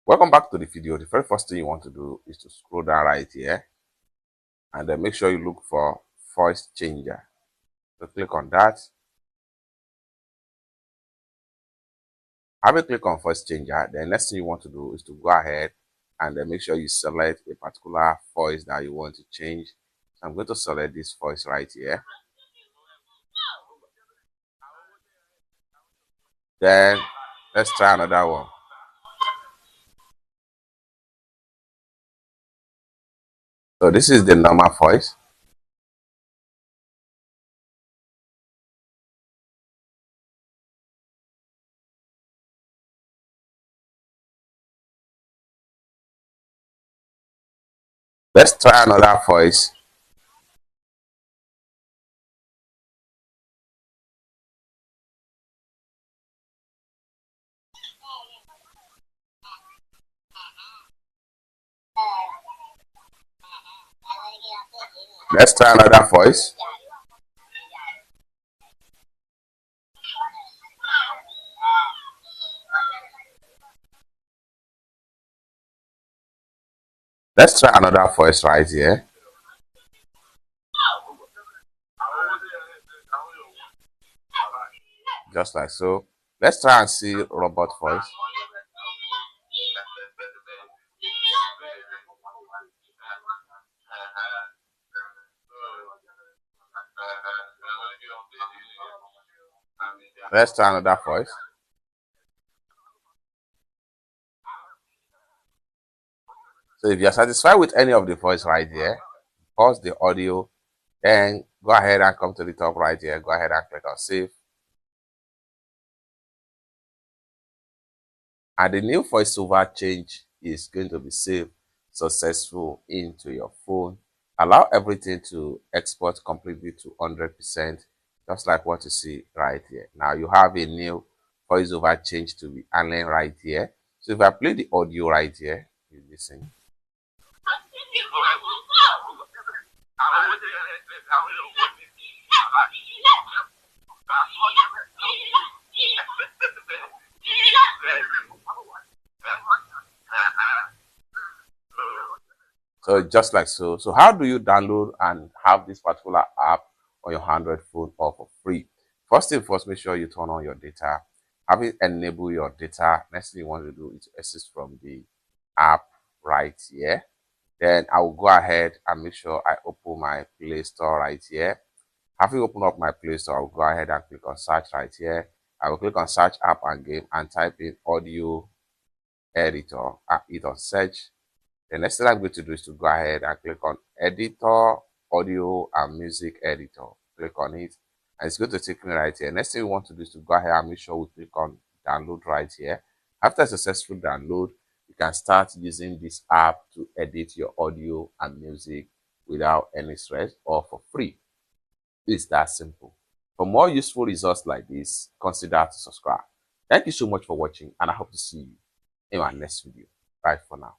Welcome back to the video. The very first thing you want to do is to scroll down right here and then make sure you look for voice changer. So click on that. Have a click on voice changer. The next thing you want to do is to go ahead and then make sure you select a particular voice that you want to change. So I'm going to select this voice right here. Then let's try another one. So this is the normal voice. Let's try another voice. Let's try another voice. Let's try another voice right here. Just like so. Let's try and see robot voice. Let's try another voice. So if you're satisfied with any of the voice right here, pause the audio, then go ahead and come to the top right here. Go ahead and click on save. And the new voiceover change is going to be saved successful into your phone. Allow everything to export completely to 100%, just like what you see right here. Now you have a new voiceover change to be handling right here. So if I play the audio right here, you listen. So just like so. So how do you download and have this particular app on your Android phone or for free? First thing first, make sure you turn on your data. Having enable your data, next thing you want to do is to access from the app right here. Then I will go ahead and make sure I open my Play Store right here. Having opened up my Play Store, I'll go ahead and click on search right here. I will click on search app and game and type in audio editor and hit on search. The next thing I'm going to do is to go ahead and click on editor, audio and music editor. Click on it and it's going to take me right here. Next thing we want to do is to go ahead and make sure we click on download right here. After a successful download, you can start using this app to edit your audio and music without any stress or for free. It's that simple. For more useful results like this, consider to subscribe. Thank you so much for watching and I hope to see you in my next video. Bye for now.